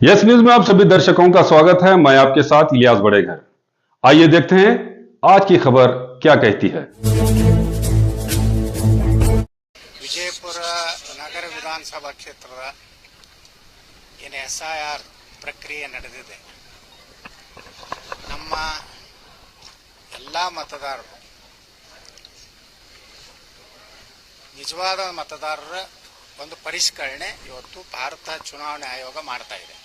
Yes news में आप सभी दर्शकों का स्वागत है। मैं आपके साथ इलियास बड़ेघर। आइए देखते हैं आज की खबर क्या कहती है। ವಿಜಯಪುರ ನಗರ ವಿಧಾನಸಭಾ ಕ್ಷೇತ್ರದ ಏನು SIR ಪ್ರಕ್ರಿಯೆ ನಡೆದಿದೆ. ನಮ್ಮ ಎಲ್ಲ ಮತದಾರರು ನಿಜವಾದ ಮತದಾರರ ಒಂದು ಪರಿಷ್ಕರಣೆ ಇವತ್ತು ಭಾರತ ಚುನಾವಣಾ ಆಯೋಗ ಮಾಡ್ತಾ ಇದೆ.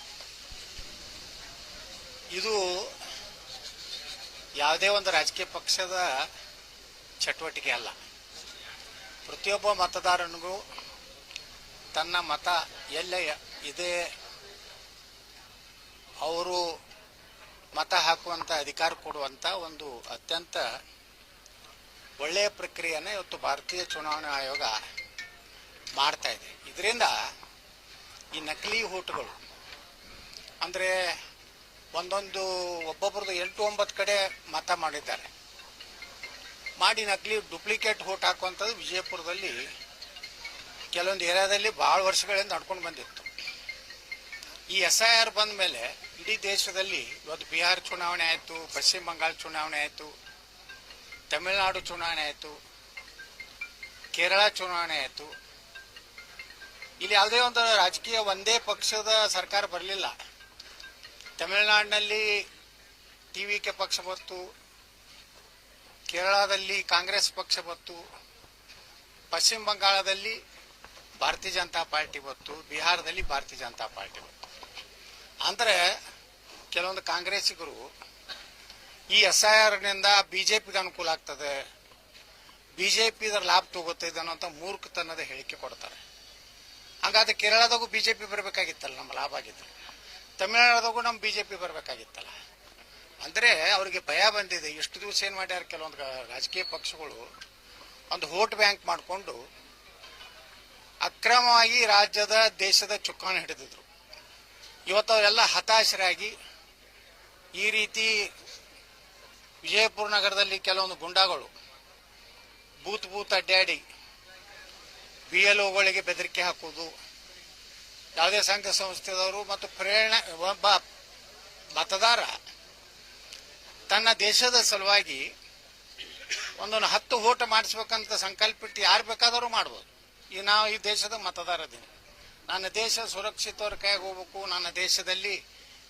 ಇದು ಯಾವುದೇ ಒಂದು ರಾಜಕೀಯ ಪಕ್ಷದ ಚಟುವಟಿಕೆ ಅಲ್ಲ. ಪ್ರತಿಯೊಬ್ಬ ಮತದಾರನಿಗೂ ತನ್ನ ಮತ ಎಲ್ಲೇ ಇದೆ ಅವರು ಮತ ಹಾಕುವಂಥ ಅಧಿಕಾರ ಕೊಡುವಂಥ ಒಂದು ಅತ್ಯಂತ ಒಳ್ಳೆಯ ಪ್ರಕ್ರಿಯೆಯನ್ನು ಇವತ್ತು ಭಾರತೀಯ ಚುನಾವಣಾ ಆಯೋಗ ಮಾಡ್ತಾ ಇದೆ. ಇದರಿಂದ ಈ ನಕಲಿ ಓಟುಗಳು ಅಂದರೆ ಒಬ್ಬೊಬ್ರದ್ದು 8-9 ಕಡೆ ಮತ ಮಾಡಿದ್ದಾರೆ, ಮಾಡಿ ನಕಲಿ ಡೂಪ್ಲಿಕೇಟ್ ಓಟ್ ಹಾಕುವಂಥದ್ದು ವಿಜಯಪುರದಲ್ಲಿ ಕೆಲವೊಂದು ಏರಿಯಾದಲ್ಲಿ ಭಾಳ ವರ್ಷಗಳಿಂದ ನಡ್ಕೊಂಡು ಬಂದಿತ್ತು. ಈ SIR ಬಂದ ಮೇಲೆ ಇಡೀ ದೇಶದಲ್ಲಿ ಇವತ್ತು ಬಿಹಾರ ಚುನಾವಣೆ ಆಯಿತು, ಪಶ್ಚಿಮ ಬಂಗಾಳ ಚುನಾವಣೆ ಆಯಿತು, ತಮಿಳುನಾಡು ಚುನಾವಣೆ ಆಯಿತು, ಕೇರಳ ಚುನಾವಣೆ ಆಯಿತು. ಇಲ್ಲಿ ಯಾವುದೇ ಒಂದು ರಾಜಕೀಯ ಒಂದೇ ಪಕ್ಷದ ಸರ್ಕಾರ ಬರಲಿಲ್ಲ. ತಮಿಳುನಾಡಿನಲ್ಲಿ TVK ಪಕ್ಷ ಬಂತು, ಕೇರಳದಲ್ಲಿ ಕಾಂಗ್ರೆಸ್ ಪಕ್ಷ ಬಂತು, ಪಶ್ಚಿಮ ಬಂಗಾಳದಲ್ಲಿ ಭಾರತೀಯ ಜನತಾ ಪಾರ್ಟಿ ಬಂತು, ಬಿಹಾರದಲ್ಲಿ ಭಾರತೀಯ ಜನತಾ ಪಾರ್ಟಿ ಬಂತು. ಅಂದರೆ ಕೆಲವೊಂದು ಕಾಂಗ್ರೆಸ್ಸಿಗರು ಈ SIRನಿಂದ BJPಗೆ ಅನುಕೂಲ ಆಗ್ತದೆ, BJP ಇದರ ಲಾಭ ತಗೋತಿದೆ ಅನ್ನೋಂಥ ಮೂರ್ಖತನದ ಹೇಳಿಕೆ ಕೊಡ್ತಾರೆ. ಹಾಗಾದ್ರೆ ಕೇರಳದಾಗೂ BJP ಬರಬೇಕಾಗಿತ್ತಲ್ಲ, ನಮ್ಮ ಲಾಭ ಆಗಿತ್ತು. ತಮಿಳುನಾಡದಾಗೂ ನಮ್ಮ BJP ಬರಬೇಕಾಗಿತ್ತಲ್ಲ. ಅಂದರೆ ಅವರಿಗೆ ಭಯ ಬಂದಿದೆ. ಎಷ್ಟು ದಿವಸ ಏನು ಮಾಡ್ಯಾರ ಕೆಲವೊಂದು ರಾಜಕೀಯ ಪಕ್ಷಗಳು ಒಂದು ವೋಟ್ ಬ್ಯಾಂಕ್ ಮಾಡಿಕೊಂಡು ಅಕ್ರಮವಾಗಿ ರಾಜ್ಯದ ದೇಶದ ಚುಕ್ಕಾಣಿ ಹಿಡಿದಿದ್ರು. ಇವತ್ತು ಅವರೆಲ್ಲ ಹತಾಶರಾಗಿ ಈ ರೀತಿ ವಿಜಯಪುರ ನಗರದಲ್ಲಿ ಕೆಲವೊಂದು ಗುಂಡಾಗಳು ಬೂತ್ ಅಡ್ಡಾಡಿ BLOಗಳಿಗೆ ಬೆದರಿಕೆ ಹಾಕೋದು, ಯಾವುದೇ ಸಂಘ ಸಂಸ್ಥೆದವರು ಮತ್ತು ಒಬ್ಬ ಮತದಾರ ತನ್ನ ದೇಶದ ಸಲುವಾಗಿ 10 ವೋಟ್ ಮಾಡಿಸ್ಬೇಕಂತ ಸಂಕಲ್ಪಿಟ್ಟು ಯಾರು ಬೇಕಾದರೂ ಮಾಡ್ಬೋದು. ನಾವು ಈ ದೇಶದ ಮತದಾರ ಇದ್ದೀನಿ, ನನ್ನ ದೇಶ ಸುರಕ್ಷಿತವ್ರ ಕೈಗೆ ಹೋಗ್ಬೇಕು, ನನ್ನ ದೇಶದಲ್ಲಿ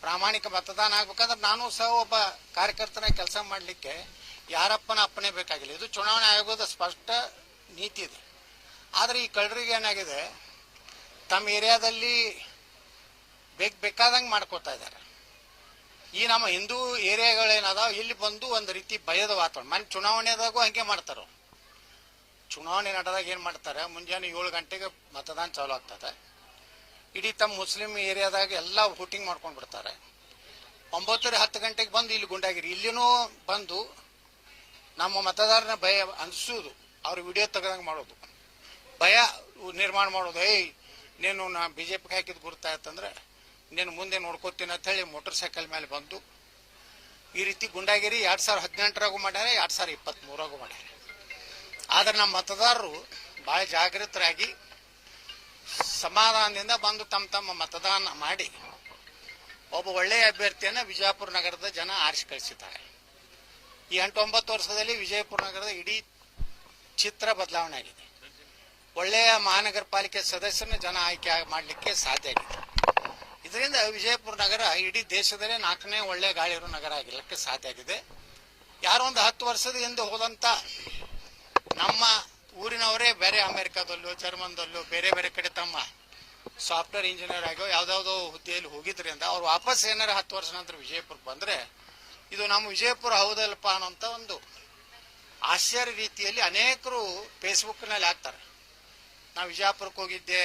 ಪ್ರಾಮಾಣಿಕ ಮತದಾನ ಆಗ್ಬೇಕಂದ್ರೆ ನಾನು ಸಹ ಒಬ್ಬ ಕಾರ್ಯಕರ್ತನ ಕೆಲಸ ಮಾಡಲಿಕ್ಕೆ ಯಾರಪ್ಪನ ಅಪ್ಪನೇ ಬೇಕಾಗಿಲ್ಲ. ಇದು ಚುನಾವಣಾ ಆಯೋಗದ ಸ್ಪಷ್ಟ ನೀತಿ ಇದೆ. ಆದರೆ ಈ ಕಳ್ಳರಿಗೆ ಏನಾಗಿದೆ, ತಮ್ಮ ಏರಿಯಾದಲ್ಲಿ ಬೇಕಾದಂಗೆ ಮಾಡ್ಕೋತಾ ಇದ್ದಾರೆ. ಈ ನಮ್ಮ ಹಿಂದೂ ಏರಿಯಾಗಳೇನದಾವ ಇಲ್ಲಿ ಬಂದು ಒಂದು ರೀತಿ ಭಯದ ವಾತಾವರಣ. ಮನೆ ಚುನಾವಣೆದಾಗೂ ಹಂಗೆ ಮಾಡ್ತಾರ. ಚುನಾವಣೆ ನಡೆದಾಗ ಏನು ಮಾಡ್ತಾರೆ, ಮುಂಜಾನೆ 7 ಗಂಟೆಗೆ ಮತದಾನ ಚಾಲು ಆಗ್ತದೆ. ಇಡೀ ತಮ್ಮ ಮುಸ್ಲಿಂ ಏರಿಯಾದಾಗ ಎಲ್ಲ ವೋಟಿಂಗ್ ಮಾಡ್ಕೊಂಡು ಬಿಡ್ತಾರೆ. 9-10 ಗಂಟೆಗೆ ಬಂದು ಇಲ್ಲಿ ಗುಂಡಾಗಿರಿ. ಇಲ್ಲಿನೂ ಬಂದು ನಮ್ಮ ಮತದಾರನ ಭಯ ಅನಿಸೋದು, ಅವ್ರ ವಿಡಿಯೋ ತೆಗೆದಂಗೆ ಮಾಡೋದು, ಭಯ ನಿರ್ಮಾಣ ಮಾಡೋದು. ನೀನು BJPಗೆ ಹಾಕಿದ್ ಗುರ್ತಾಯ್ತಂದ್ರೆ ನೀನು ಮುಂದೆ ನೋಡ್ಕೋತೀನಿ ಅಂತ ಹೇಳಿ ಮೋಟರ್ ಸೈಕಲ್ ಮೇಲೆ ಬಂದು ಈ ರೀತಿ ಗುಂಡಾಗಿರಿ 2018ರಾಗೂ ಮಾಡ್ಯಾರ, 2023ರಾಗೂ ಮಾಡ್ಯಾರ. ಆದ್ರೆ ನಮ್ಮ ಮತದಾರರು ಭಾಳ ಜಾಗೃತರಾಗಿ ಸಮಾಧಾನದಿಂದ ಬಂದು ತಮ್ಮ ಮತದಾನ ಮಾಡಿ ಒಬ್ಬ ಒಳ್ಳೆಯ ಅಭ್ಯರ್ಥಿಯನ್ನು ವಿಜಯಪುರ ನಗರದ ಜನ ಆರಿಸಿ ಕಳಿಸಿದ್ದಾರೆ. ಈ 8-9 ವರ್ಷದಲ್ಲಿ ವಿಜಯಪುರ ನಗರದ ಇಡೀ ಚಿತ್ರ ಬದಲಾವಣೆ ಆಗಿದೆ. ಒಳ್ಳೆಯ ಮಹಾನಗರ ಪಾಲಿಕೆ ಸದಸ್ಯರನ್ನ ಜನ ಆಯ್ಕೆ ಮಾಡಲಿಕ್ಕೆ ಸಾಧ್ಯ ಆಗಿದೆ. ಇದರಿಂದ ವಿಜಯಪುರ ನಗರ ಇಡೀ ದೇಶದಲ್ಲೇ 4ನೇ ಒಳ್ಳೆಯ ಗಾಳಿ ಇರೋ ನಗರ ಆಗಿರಲಿಕ್ಕೆ ಸಾಧ್ಯ ಆಗಿದೆ. ಯಾರೋ ಒಂದು 10 ವರ್ಷದ ಹಿಂದೆ ಹೋದಂತ ನಮ್ಮ ಊರಿನವರೇ ಬೇರೆ ಅಮೆರಿಕಾದಲ್ಲೂ ಜರ್ಮನ್ದಲ್ಲೂ ಬೇರೆ ಕಡೆ ತಮ್ಮ ಸಾಫ್ಟ್ವೇರ್ ಇಂಜಿನಿಯರ್ ಆಗೋ ಯಾವ್ದಾವುದೋ ಹುದ್ದೆಯಲ್ಲಿ ಹೋಗಿದ್ರಿಂದ ಅವ್ರು ವಾಪಸ್ ಏನಾರ 10 ವರ್ಷ ನಂತರ ವಿಜಯಪುರಕ್ಕೆ ಬಂದ್ರೆ ಇದು ನಮ್ಮ ವಿಜಯಪುರ ಹೌದಲ್ಪ ಅನ್ನೋಂಥ ಒಂದು ಆಶ್ಚರ್ಯ ರೀತಿಯಲ್ಲಿ ಅನೇಕರು ಫೇಸ್ಬುಕ್ನಲ್ಲಿ ಹಾಕ್ತಾರೆ. ನಾವು ವಿಜಯಪುರಕ್ಕೆ ಹೋಗಿದ್ದೆ,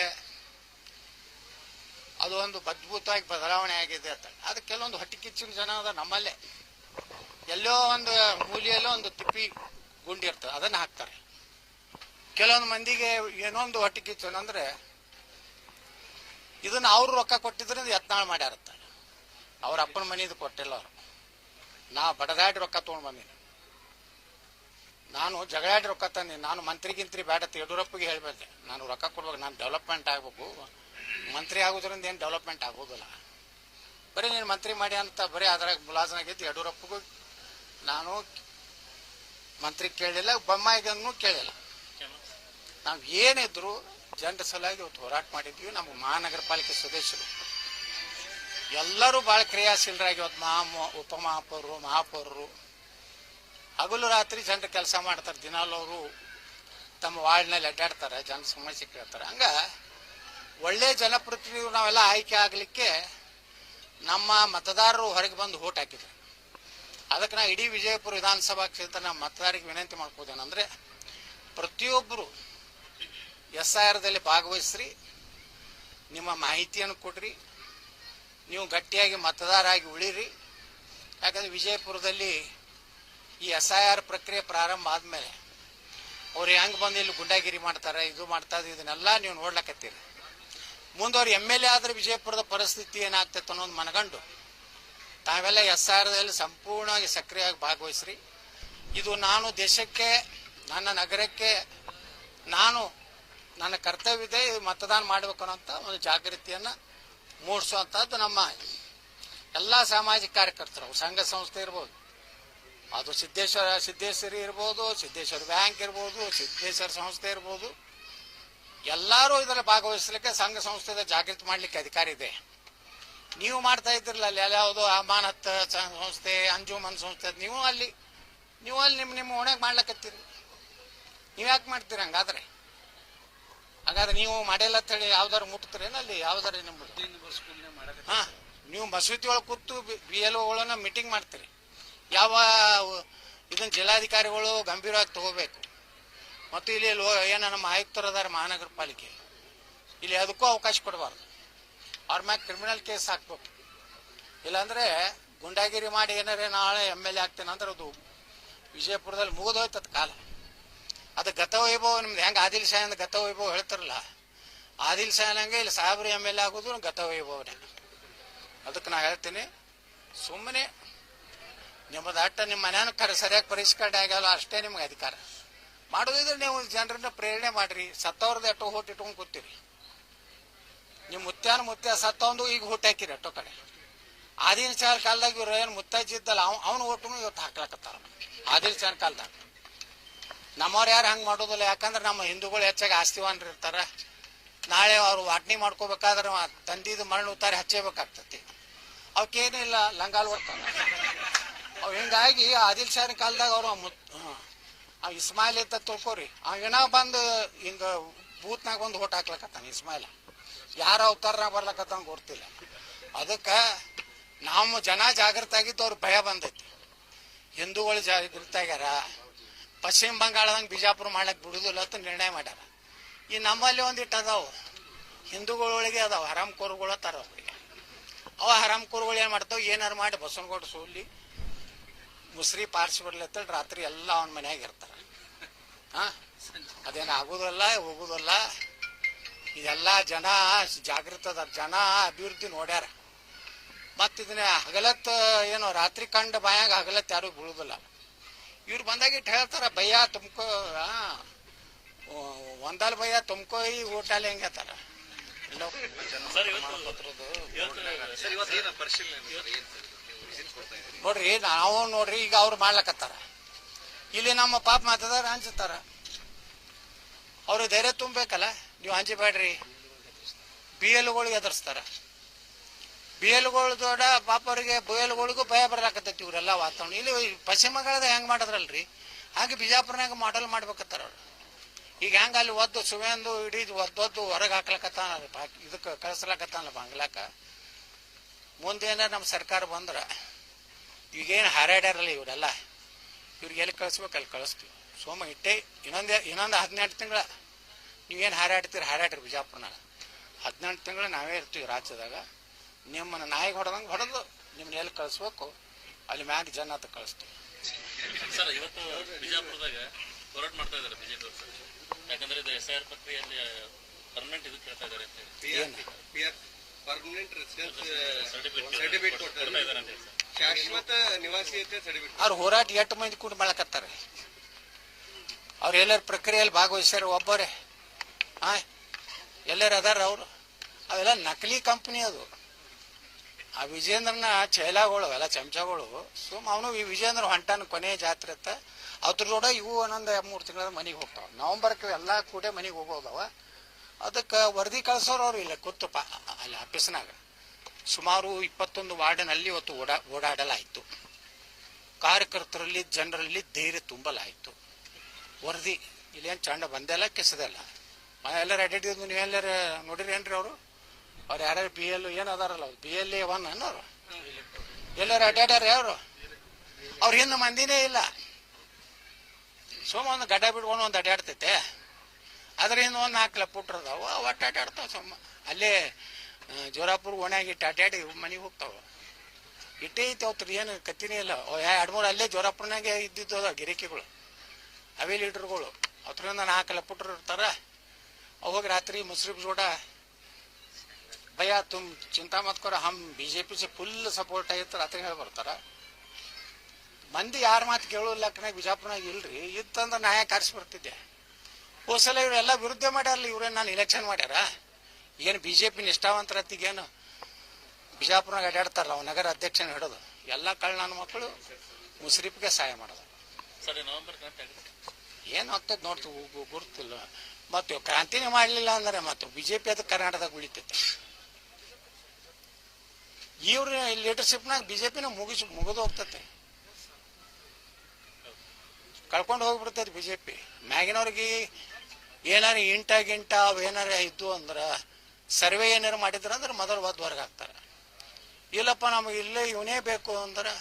ಅದು ಒಂದು ಅದ್ಭುತವಾಗಿ ಬದಲಾವಣೆ ಆಗಿದೆ ಅಂತ. ಅದು ಕೆಲವೊಂದು ಹೊಟ್ಟಿಕಿಚ್ಚಿನ ಜನ ಅದ ನಮ್ಮಲ್ಲೇ, ಎಲ್ಲೋ ಒಂದು ಮೂಲೆಯಲ್ಲೋ ಒಂದು ತಿಪ್ಪಿ ಗುಂಡಿ ಇರ್ತದೆ, ಅದನ್ನು ಹಾಕ್ತಾರೆ. ಕೆಲವೊಂದು ಮಂದಿಗೆ ಏನೊಂದು ಹೊಟ್ಟಿಕಿಚ್ಚು ಅಂದ್ರೆ ಇದನ್ನ ಅವ್ರು ರೊಕ್ಕ ಕೊಟ್ಟಿದ್ರಿಂದ ಯತ್ನಾಳ್ ಮಾಡ್ಯಾರತ್ತ. ಅವ್ರ ಅಪ್ಪನ ಮನೆದು ಕೊಟ್ಟಿಲ್ಲ ಅವರು. ನಾ ಬಡದಾಡಿ ರೊಕ್ಕ ತೊಗೊಂಡು ಬಂದೀನಿ, ನಾನು ಜಗಳಾಡಿ ರೊಕ್ಕ ತಂದೀನಿ. ನಾನು ಮಂತ್ರಿಗಿಂತ್ರಿ ಬೇಡ, ಯಡಿಯೂರಪ್ಪಗೆ ಹೇಳ್ಬೇಕೆ, ನಾನು ರೊಕ್ಕ ಕೊಡ್ಬೇಕು, ನಾನು ಡೆವಲಪ್ಮೆಂಟ್ ಆಗ್ಬೇಕು. ಮಂತ್ರಿ ಆಗೋದ್ರಿಂದ ಏನು ಡೆವಲಪ್ಮೆಂಟ್ ಆಗೋದಿಲ್ಲ. ಬರೀ ನೀನು ಮಂತ್ರಿ ಮಾಡಿ ಅಂತ ಬರೀ ಅದ್ರಾಗ ಮುಲಾಜನಾಗಿದ್ದು ಯಡಿಯೂರಪ್ಪಗೂ ನಾನು ಮಂತ್ರಿ ಕೇಳಲಿಲ್ಲ, ಬೊಮ್ಮಾಯಿಗೂ ಕೇಳಿಲ್ಲ. ನಾವು ಏನಿದ್ರು ಜನರ ಸಲುವಾಗಿ ಇವತ್ತು ಹೋರಾಟ ಮಾಡಿದ್ವಿ. ನಮ್ಗೆ ಮಹಾನಗರ ಪಾಲಿಕೆ ಸದಸ್ಯರು ಎಲ್ಲರೂ ಭಾಳ ಕ್ರಿಯಾಶೀಲರಾಗಿ ಇವತ್ತು ಉಪಮಹಾಪೌರರು, ಮಹಾಪೌರರು ಹಗಲು ರಾತ್ರಿ ಜನರು ಕೆಲಸ ಮಾಡ್ತಾರೆ. ದಿನಾಲು ಅವರು ತಮ್ಮ ವಾರ್ಡ್ನಲ್ಲಿ ಅಡ್ಡಾಡ್ತಾರೆ, ಜನ ಸಮಸ್ಯೆ ಕೇಳ್ತಾರೆ. ಹಂಗ ಒಳ್ಳೆ ಜನಪ್ರತಿನಿಧಿಗಳು ನಾವೆಲ್ಲ ಆಯ್ಕೆ ಆಗಲಿಕ್ಕೆ ನಮ್ಮ ಮತದಾರರು ಹೊರಗೆ ಬಂದು ಓಟ್ ಹಾಕಿದ್ರು. ಅದಕ್ಕೆ ನಾ ಇಡೀ ವಿಜಯಪುರ ವಿಧಾನಸಭಾ ಕ್ಷೇತ್ರ ನಮ್ಮ ಮತದಾರರಿಗೆ ವಿನಂತಿ ಮಾಡ್ಕೋದೇನೆಂದರೆ, ಪ್ರತಿಯೊಬ್ಬರು SIRದಲ್ಲಿ ಭಾಗವಹಿಸ್ರಿ, ನಿಮ್ಮ ಮಾಹಿತಿಯನ್ನು ಕೊಡ್ರಿ, ನೀವು ಗಟ್ಟಿಯಾಗಿ ಮತದಾರಾಗಿ ಉಳಿರಿ. ಯಾಕಂದರೆ ವಿಜಯಪುರದಲ್ಲಿ ಈ SIR ಪ್ರಕ್ರಿಯೆ ಪ್ರಾರಂಭ ಆದಮೇಲೆ ಅವ್ರು ಹೆಂಗೆ ಬಂದು ಇಲ್ಲಿ ಗುಂಡಾಗಿರಿ ಮಾಡ್ತಾರೆ, ಇದು ಮಾಡ್ತಾರೆ, ಇದನ್ನೆಲ್ಲ ನೀವು ನೋಡ್ಲಕತ್ತೀರಿ. ಮುಂದವ್ರು MLA ಆದರೆ ವಿಜಯಪುರದ ಪರಿಸ್ಥಿತಿ ಏನಾಗ್ತೈತೆ ಅನ್ನೋದು ಮನಗಂಡು ತಾವೆಲ್ಲ SIRದಲ್ಲಿ ಸಂಪೂರ್ಣವಾಗಿ ಸಕ್ರಿಯವಾಗಿ ಭಾಗವಹಿಸ್ರಿ. ಇದು ನಾನು ದೇಶಕ್ಕೆ, ನನ್ನ ನಗರಕ್ಕೆ ನನ್ನ ಕರ್ತವ್ಯವಿದೆ, ಮತದಾನ ಮಾಡಬೇಕು ಅನ್ನೋಂಥ ಒಂದು ಜಾಗೃತಿಯನ್ನು ಮೂಡಿಸುವಂಥದ್ದು ನಮ್ಮ ಎಲ್ಲ ಸಾಮಾಜಿಕ ಕಾರ್ಯಕರ್ತರು, ಸಂಘ ಸಂಸ್ಥೆ ಇರ್ಬೋದು, ಅದು ಸಿದ್ದೇಶ್ವರಿ ಇರ್ಬೋದು, ಸಿದ್ದೇಶ್ವರ ಬ್ಯಾಂಕ್ ಇರ್ಬೋದು, ಸಿದ್ದೇಶ್ವರ ಸಂಸ್ಥೆ ಇರ್ಬೋದು, ಎಲ್ಲರೂ ಇದರಲ್ಲಿ ಭಾಗವಹಿಸಲಿಕ್ಕೆ ಸಂಘ ಸಂಸ್ಥೆದ ಜಾಗೃತಿ ಮಾಡಲಿಕ್ಕೆ ಅಧಿಕಾರ ಇದೆ. ನೀವು ಮಾಡ್ತಾ ಇದ್ದಿರಲ್ಲ ಅಲ್ಲಿ ಯಾವುದೋ ಅಮಾನತ್ ಸಂಸ್ಥೆ, ಅಂಜುಮನ್ ಸಂಸ್ಥೆ, ನೀವು ಅಲ್ಲಿ ನಿಮ್ಮ ಹೊಣೆಗೆ ಮಾಡ್ಲಕತ್ತೀರಿ. ನೀವು ಯಾಕೆ ಮಾಡ್ತೀರಿ? ಹಾಗಾದ್ರೆ ನೀವು ಮಾಡಿಲ್ಲ ಅಂತ ಹೇಳಿ ಯಾವ್ದಾರು ಮುಟ್ತೀರೇನು ಅಲ್ಲಿ? ಯಾವ್ದಾರು ನೀವು ಮಸೂತಿ ಒಳಗೆ ಕೂತು BLOಗಳನ್ನ ಮೀಟಿಂಗ್ ಮಾಡ್ತೀರಿ. ಯಾವ ಇದನ್ನ ಜಿಲ್ಲಾಧಿಕಾರಿಗಳು ಗಂಭೀರವಾಗಿ ತಗೋಬೇಕು. ಮತ್ತು ಇಲ್ಲಿ ಏನು ನಮ್ಮ ಆಯುಕ್ತರದಾರ ಮಹಾನಗರ ಪಾಲಿಕೆ, ಇಲ್ಲಿ ಅದಕ್ಕೂ ಅವಕಾಶ ಕೊಡಬಾರ್ದು. ಅವ್ರ ಮ್ಯಾಗ ಕ್ರಿಮಿನಲ್ ಕೇಸ್ ಹಾಕ್ಬೇಕು. ಇಲ್ಲಾಂದ್ರೆ ಗುಂಡಾಗಿರಿ ಮಾಡಿ ಏನಾರೇ ನಾಳೆ MLA ಆಗ್ತೇನೆ ಅಂದ್ರೆ ಅದು ವಿಜಯಪುರದಲ್ಲಿ ಮುಗಿದೋಯ್ತದ ಕಾಲ. ಅದು ಗತವೈಭವ. ನಿಮ್ದು ಹೆಂಗೆ ಆದಿಲ್ ಶಾಹಿಂದ ಗತವೈಭವ ಹೇಳ್ತಾರಲ್ಲ, ಆದಿಲ್ ಶಾಹಿನಂಗೆ ಇಲ್ಲಿ ಸಾಹೇಬ್ರು MLA ಆಗೋದು ಗತವೈಭವನೇ. ಅದಕ್ಕೆ ನಾ ಹೇಳ್ತೀನಿ, ಸುಮ್ಮನೆ ನಿಮ್ಮದು ಅಟ್ಟ ನಿಮ್ಮ ಮನೆಯನ್ನು ಸರಿಯಾಗಿ ಪರಿಷ್ಕರಣೆ ಆಗಲ್ಲ ಅಷ್ಟೇ ನಿಮ್ಗೆ ಅಧಿಕಾರ. ಮಾಡೋದಿದ್ರೆ ನೀವು ಜನರನ್ನ ಪ್ರೇರಣೆ ಮಾಡ್ರಿ. ಸತ್ತವ್ರದ್ದು ಎಷ್ಟೋ ಓಟ್ ಇಟ್ಕೊಂಡು ಕೂತೀರಿ. ನಿಮ್ಮ ಮುತ್ಯ ಸತ್ತವಂದು ಈಗ ಓಟ್ ಹಾಕಿರಿ ಎಷ್ಟೋ ಕಡೆ. ಆದಿಲ್ ಶಾಹಿ ಕಾಲದಾಗ ಇವ್ರು ಏನು ಮುತ್ತಜ್ಜಿ ಇದ್ದಲ್ಲ, ಅವನು ಓಟು ಇವತ್ತು ಹಾಕ್ಲಾಕತ್ತಾರ ಆದಿಲ್ ಶಾಹಿ ಕಾಲದಾಗ. ನಮ್ಮವ್ರು ಯಾರು ಹಂಗೆ ಮಾಡೋದಿಲ್ಲ. ಯಾಕಂದ್ರೆ ನಮ್ಮ ಹಿಂದೂಗಳು ಹೆಚ್ಚಾಗಿ ಆಸ್ತಿವಾನ್ರು ಇರ್ತಾರ. ನಾಳೆ ಅವ್ರು ವಾಟ್ನಿ ಮಾಡ್ಕೋಬೇಕಾದ್ರೆ ತಂದಿದ್ದು ಮರಳು ಉತ್ತಾರಿ ಹಚ್ಚೇಬೇಕಾಗ್ತತಿ. ಅವಕ್ಕೇನಿಲ್ಲ, ಲಂಗಾಲ್ ಓಡ್ತಾನ ಅವ್. ಹಿಂಗಾಗಿ ಆದಿಲ್ ಶಾಹಿ ಕಾಲದಾಗ ಅವ್ರು ಇಸ್ಮಾಯಿಲ್ ಇದ್ದ ತಿಳ್ಕೊರಿ, ಅವೇನ ಬಂದು ಹಿಂಗ ಬೂತ್ನಾಗ ಒಂದು ಓಟ್ ಹಾಕ್ಲಕತ್ತಾನ ಇಸ್ಮಾಯಿಲ. ಯಾರ ಅವತಾರನಾಗ ಬರ್ಲಕತ್ತಾನ ಗೊತ್ತಿಲ್ಲ. ಅದಕ್ಕೆ ನಾವು ಜನ ಜಾಗೃತ ಆಗಿದ್ದು ಅವ್ರಿಗೆ ಭಯ ಬಂದೈತಿ. ಹಿಂದೂಗಳು ಜಾಗೃತ ಆಗ್ಯಾರ. ಪಶ್ಚಿಮ ಬಂಗಾಳದಂಗೆ ಬಿಜಾಪುರ ಮಾಡ್ಲಿಕ್ಕೆ ಬಿಡುದಿಲ್ಲ ಅಂತ ನಿರ್ಣಯ ಮಾಡ್ಯಾರ. ಈ ನಮ್ಮಲ್ಲಿ ಒಂದಿಟ್ಟು ಅದಾವು ಹಿಂದೂಗಳೊಳಗೆ ಅದಾವ ಹರಾಮ್ಕೋರುಗಳು ಅತ್ತಾರ. ಅವ್ರಿಗೆ ಅವ ಹರಾಮ್ಕೋರುಗಳು ಏನು ಮಾಡ್ತಾವೆ, ಏನಾರು ಮಾಡಿ ಬಸವನಗೌಡ ಸೋಲಿ ಮುಸ್ರಿ ಪಾರ್ಸಿ ಬಿಡ್ಲತ್ತ ರಾತ್ರಿ ಎಲ್ಲ ಅವನ ಮನ್ಯಾಗ ಇರ್ತಾರ. ಅದೇನು ಆಗೋದಲ್ಲ ಹೋಗೋದಲ್ಲ. ಇದೆಲ್ಲ ಜನ ಜಾಗೃತ ಅದಾರ, ಜನ ಅಭಿವೃದ್ಧಿ ನೋಡ್ಯಾರ. ಮತ್ತಿದನ್ನ ಹಗಲತ್ ಏನೋ ರಾತ್ರಿ ಕಂಡ ಬಾಯಾಗ ಹಗಲತ್ ಯಾರು ಬೀಳುದಿಲ್ಲ. ಇವ್ರು ಬಂದಾಗ ಇಟ್ಟು ಹೇಳ್ತಾರ, ಭಯ್ಯ ತುಮಕೋ ಒಂದಲ್ ಭಯ್ಯ ತುಮಕೋ ಈ ಹೋಟೆಲ್ ಹೆಂಗೆ ಹೇಳ್ತಾರ. ನೋಡ್ರಿ ಈಗ ಅವ್ರು ಮಾಡ್ಲಕತ್ತಾರ. ಇಲ್ಲಿ ನಮ್ಮ ಪಾಪ ಮತದಾರ ಹಂಚ್ತಾರ. ಅವ್ರಿಗೆ ಧೈರ್ಯ ತುಂಬಬೇಕಲ್ಲ, ನೀವು ಹಂಚಬೇಡ್ರಿ. BLOಗಳಿಗೆ ಎದುರಿಸ್ತಾರ. BLOಗಳು ದೊಡ್ಡ ಪಾಪ ಅವರಿಗೆ BLOಗಳಿಗೂ ಭಯ ಬರ್ಲಾಕತ್ತೈತಿ. ಇವರೆಲ್ಲ ವಾತಾವರಣ ಇಲ್ಲಿ ಪಶ್ಚಿಮ ಬಂಗಾಳದ ಹೆಂಗೆ ಮಾಡಿದ್ರಲ್ರಿ, ಹಾಗೆ ಬಿಜಾಪುರನಾಗ ಮಾಡಲ್ ಮಾಡ್ಬೇಕತ್ತಾರ ಅವ್ರು. ಈಗ ಹೆಂಗ ಅಲ್ಲಿ ಒದ್ದು ಸುವೇಂದು ಇಡೀ ಒದ್ದೊದ್ದು ಹೊರಗೆ ಹಾಕ್ಲಕತ್ತಾನ, ಇದಕ್ಕೆ ಕಳಿಸ್ಲಾಕತ್ತಾನ ಬಾಂಗ್ಲಾಕ. ಮುಂದೇನ ನಮ್ಮ ಸರ್ಕಾರ ಬಂದ್ರ ಈಗೇನು ಹಾರಾಡ್ಯಾರಲ್ಲ ಇವರೆಲ್ಲ, ಇವ್ರಿಗೆ ಎಲ್ಲಿ ಕಳಿಸ್ಬೇಕು ಅಲ್ಲಿ ಕಳಿಸ್ತೀವಿ. ಸೋಮ ಇಟ್ಟೆ ಇನ್ನೊಂದು 18 ತಿಂಗಳ ನೀವೇನು ಹಾರಾಡ್ರಿ ಬಿಜಾಪುರನಾಗ. 18 ತಿಂಗಳು ನಾವೇ ಇರ್ತೀವಿ ರಾಜ್ಯದಾಗ. ನಿಮ್ಮನ್ನ ನಾಯಿಗೆ ಹೊಡೆದಂಗೆ ಹೊಡೆದು ನಿಮ್ಮನ್ನ ಎಲ್ಲಿ ಕಳಿಸ್ಬೇಕು ಅಲ್ಲಿ ಮ್ಯಾಗ ಜನ ಅಂತ ಕಳಿಸ್ತೀವಿ. ಸರ್, ಇವತ್ತು ಬಿಜಾಪುರದಾಗ ಹೋರಾಟ ಮಾಡ್ತಾ ಇದ್ದಾರೆ ಬಿಜೆಪಿ. ಯಾಕಂದ್ರೆ ಇದು SIR ಪ್ರಕ್ರಿಯೆಯಲ್ಲಿ ಪರ್ಮನೆಂಟ್ ಇದು ಕೇಳ್ತಾ ಇದ್ದಾರೆ ಅಂತ ಹೇಳಿ, ಪರ್ಮನೆಂಟ್ ರೆಸಿಡೆನ್ಸ್ ಸರ್ಟಿಫಿಕೇಟ್ ಕೊಡ್ತಾ ಇದ್ದಾರೆ ಅಂತ ಹೇಳಿ, ಶಾಶ್ವತ ನಿವಾಸಿಯತೆ ಸರ್ಟಿಫಿಕೇಟ್. ಅವ್ರು ಹೋರಾಟ 8 ಮಂದಿ ಕೂಡ ಮಾಡಕತ್ತಾರೆ. ಅವ್ರು ಎಲ್ಲರ ಪ್ರಕ್ರಿಯೆಯಲ್ಲಿ ಭಾಗವಹಿಸ್ಯಾರ ಒಬ್ಬರೇ. ಎಲ್ಲರೂ ಅದಾರ ಅವರು. ಅವೆಲ್ಲ ನಕಲಿ ಕಂಪ್ನಿ. ಅದು ಆ ವಿಜೇಂದ್ರನ ಚೈಲಾಗಳು ಎಲ್ಲ ಚಮಚಗಳು ಸುಮ್ ಅವನು ಈ ವಿಜೇಂದ್ರ ಹೊಂಟಾನ ಕೊನೆ ಜಾತ್ರೆ ಅಂತ ಅದ್ರ ಜೋಡ ಇವು ಒಂದೊಂದು 3 ತಿಂಗಳ ಮನೆಗೆ ಹೋಗ್ತಾವ. ನವಂಬರ್ಗೆ ಎಲ್ಲ ಕೂಡ ಮನೆಗೆ ಹೋಗೋದವ. ಅದಕ್ಕೆ ವರದಿ ಕಳ್ಸೋರು ಅವ್ರು ಇಲ್ಲ ಕೂತಪ್ಪ ಅಲ್ಲಿ ಆಫೀಸ್ನಾಗ ಸುಮಾರು 21 ವಾರ್ಡಿನಲ್ಲಿ ಇವತ್ತು ಓಡಾಡಲಾಯಿತು. ಕಾರ್ಯಕರ್ತರಲ್ಲಿ ಜನರಲ್ಲಿ ಧೈರ್ಯ ತುಂಬಲಾಯಿತು. ವರದಿ ಇಲ್ಲೇನು ಚಂಡ ಬಂದೆಲ್ಲ ಕೆಸದೆಲ್ಲ ಎಲ್ಲರೂ ಅಡ್ಡಾಡಿದ್ದು ನೀವೆಲ್ಲರ ನೋಡಿರಿ ಏನ್ರಿ ಅವರು ಯಾರ್ಯಾರು BL ಏನು ಅದಾರಲ್ಲ BLA 1 ಅನ್ನೋರು ಎಲ್ಲರೂ ಅಡ್ಡಾಡ್ಯಾರ ಯಾರು ಅವ್ರ ಹಿಂದೆ ಮಂದಿನೇ ಇಲ್ಲ. ಸೋಮ ಒಂದು ಗಡ್ಡ ಬಿಡ್ಕೊಂಡು ಒಂದು ಅಡ್ಡಾಡ್ತೈತೆ ಅದರಿಂದ ಒಂದು 4 ಕಿಲೋಮೀಟರ್ ಅದಾವ ಒಟ್ಟು ಅಡ್ಡಾಡ್ತಾವ. ಸೋಮ ಅಲ್ಲೇ ಜೋರಾಪುರ ಓಣ್ಯಾಗಿಟ್ಟು ಅಡ್ಡಾಡಿ ಮನೆಗೆ ಹೋಗ್ತಾವ. ಇಟ್ಟೇ ಐತೆ ಅವತ್ತು ಏನು ಕತ್ತಿನೇ ಇಲ್ಲ. 2-3 ಅಲ್ಲೇ ಜೋರಾಪುರನಾಗೆ ಇದ್ದಿದ್ದು ಅದ ಗಿರಿಕಿಗಳು ಅವೇ ಲೀಡರ್ಗಳು ಅವತ್ತರಿಂದ 4 ಕಿಲೋಮೀಟರ್ ಇರ್ತಾರ. ಹೋಗಿ ರಾತ್ರಿ ಮುಸ್ರಿಫ್ ಜೋಡ ಭಯ್ಯ ತುಮ್ ಚಿಂತಾ ಮತ್ ಕರೋ ಹಮ್ BJP से ಫುಲ್ ಸಪೋರ್ಟ್ ಆಗಿತ್ತು ರಾತ್ರಿ ಹೇಳಿ ಬರ್ತಾರ. ಮಂದಿ ಯಾರ ಮಾತು ಕೇಳೋಲ್ಲಕ್ಕನಾಗ ಬಿಜಾಪುರನಾಗ ಇಲ್ರಿ. ಇತ್ತಂದ್ರೆ ನ್ಯಾಯ ಕಾರಿಸಿ ಬರ್ತಿದ್ದೆ. ಹೋದ್ಸಲ ಇವರೆಲ್ಲ ವಿರುದ್ಧ ಮಾಡ್ಯಾರಲ್ಲ. ಇವ್ರೇನು ನಾನು ಇಲೆಕ್ಷನ್ ಮಾಡ್ಯಾರ ಏನು BJP ನಿಷ್ಠಾವಂತರತ್ತಿಗೇನು ಬಿಜಾಪುರನಾಗ ಅಡ್ಡಾಡ್ತಾರಲ್ಲ ಅವ ನಗರ ಅಧ್ಯಕ್ಷನ ಹಿಡೋದು ಎಲ್ಲ ಕಳ್ಳ ನನ್ನ ಮಕ್ಕಳು ಮುಸ್ರಿಫ್ಗೆ ಸಹಾಯ ಮಾಡೋದು. ಏನು ಆಗ್ತದೆ ನೋಡ್ತೀವಿ ಗುರುತಿಲ್ಲ. ಮತ್ತು ಕ್ರಾಂತಿನೇ ಮಾಡಲಿಲ್ಲ ಅಂದ್ರೆ ಮತ್ತು BJP ಅದು ಕರ್ನಾಟಕದಾಗ ಉಳಿತೈತೆ. ಇವ್ರ ಲೀಡರ್ಶಿಪ್ನಾಗ BJPನ ಮುಗಿದು ಹೋಗ್ತೈತೆ, ಕಳ್ಕೊಂಡು ಹೋಗ್ಬಿಡ್ತೈತೆ BJP. ಮ್ಯಾಗಿನವ್ರಿಗೆ ಏನಾರು ಗಿಂಟ ಅವು ಏನಾರ ಇದ್ದು ಅಂದ್ರೆ ಸರ್ವೆ ಏನಾರು ಮಾಡಿದ್ರ ಅಂದ್ರೆ ಮೊದಲು ಹೊರಗೆ ಹಾಕ್ತಾರೆ. ಇಲ್ಲಪ್ಪ ನಮಗೆ ಇಲ್ಲೇ ಇವನೇ ಬೇಕು ಅಂದ್ರೆ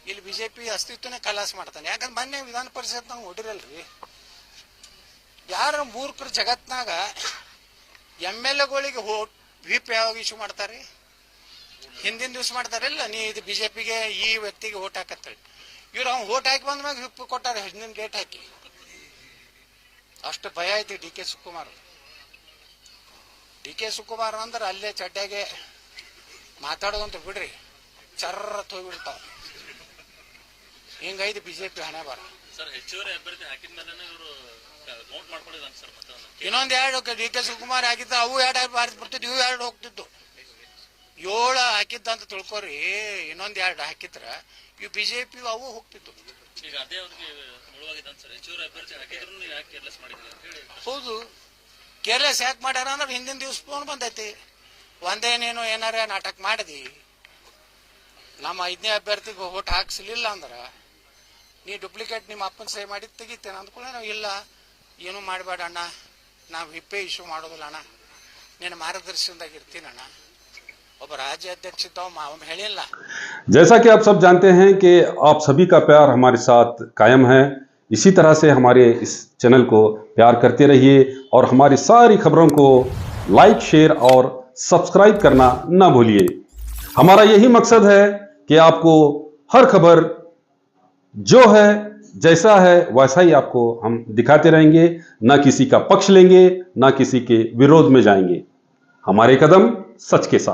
ಇಲ್ಲಿ BJP ಅಸ್ತಿತ್ವನೇ ಕಲಾಸ ಮಾಡ್ತಾನೆ. ಯಾಕಂದ್ರೆ ಮೊನ್ನೆ ವಿಧಾನ ಪರಿಷತ್ ನಾವು ನೋಡಿರಲ್ರಿ ಯಾರು ಮೂರ್ಖರು ಜಗತ್ನಾಗ MLAಗಳಿಗೆ ವಿಪ್ ಯಾವಾಗ ಇಶ್ಯೂ ಮಾಡ್ತಾರೆ ಹಿಂದಿನ ದಿವ್ಸ ಮಾಡ್ತಾರಿಲ್ಲ ನೀ ಇದು BJPಗೆ ಈ ವ್ಯಕ್ತಿಗೆ ಓಟ್ ಹಾಕತ್ತೇಳಿ. ಇವ್ರು ಅವ್ನು ಓಟ್ ಹಾಕಿ ಬಂದ್ಮ್ಯಾಗ ವಿಪ್ ಕೊಟ್ಟಾರೆ ಹಿಂದಿನ ಡೇಟ್ ಹಾಕಿ. ಅಷ್ಟು ಭಯ ಐತಿ DK ಶಿವಕುಮಾರ್ ಅಂದ್ರೆ ಅಲ್ಲೇ ಚಡ್ಡಾಗೆ ಮಾತಾಡೋದಂತ ಬಿಡ್ರಿ ಚರ್ರ ಹೋಗ್ಬಿಡ್ತಾವ. ಹಿಂಗೈದು BJP ಹಣೆ ಬಾರ. ಇನ್ನೊಂದು 2 DK ಶಿವಕುಮಾರ್ ಹಾಕಿದ್ದ ಅವು 2 ಬಾರಿ ಬರ್ತಿದ್ವು, ಇವು 2 ಹೋಗ್ತಿದ್ದು. 7 ಹಾಕಿದ್ದಂತ ತಿಳ್ಕೊರಿ. ಇನ್ನೊಂದು 2 ಹಾಕಿದ್ರ ಇವು BJP ಅವು ಹೋಗ್ತಿದ್ದು. ಹೌದು ಕೇರ್ಲೆಸ್ ಯಾಕೆ ಮಾಡ್ಯಾರ ಅಂದ್ರೆ ಹಿಂದಿನ ದಿವ್ಸ ಫೋನ್ ಬಂದೈತಿ ಒಂದೇನೇನು ಏನಾರ ನಾಟಕ ಮಾಡಿದಿ ನಮ್ಮ 5ನೇ ಅಭ್ಯರ್ಥಿಗೆ ಓಟ್ ಹಾಕ್ಸಲಿಲ್ಲ ಅಂದ್ರ ನೀ ಡೂಪ್ಲಿಕೇಟ್ ನಿಮ್ಮ ಅಪ್ಪನ ಸಹಿ ಮಾಡಿ ತೆಗಿತೇನೆ ಅಂದ್ಕೊಳ್ಳೆ. ನಾವು ಇಲ್ಲ ಏನು ಮಾಡಬೇಡ ಅಣ್ಣ, ನಾವು ವಿಪ್ಪೇ ಇಶ್ಯೂ ಮಾಡೋದಿಲ್ಲ ಅಣ್ಣ, ನೀನು ಮಾರ್ಗದರ್ಶನದಾಗ ಇರ್ತೀನಿ ಅಣ್ಣ. ಒಬ್ಬ ರಾಜ್ಯ अध्यक्ष ಹೇಳಿಲ್ಲ. जैसा कि आप सब जानते हैं कि आप सभी का प्यार हमारे साथ कायम है. इसी तरह से हमारे इस चैनल को प्यार करते रहिए और हमारी सारी खबरों को लाइक, शेयर और सब्सक्राइब करना ना भूलिए. हमारा यही मकसद है कि आपको हर खबर जो है जैसा है वैसा ही आपको हम दिखाते रहेंगे. ना किसी का पक्ष लेंगे, ना किसी के विरोध में जाएंगे. हमारे कदम सच के साथ.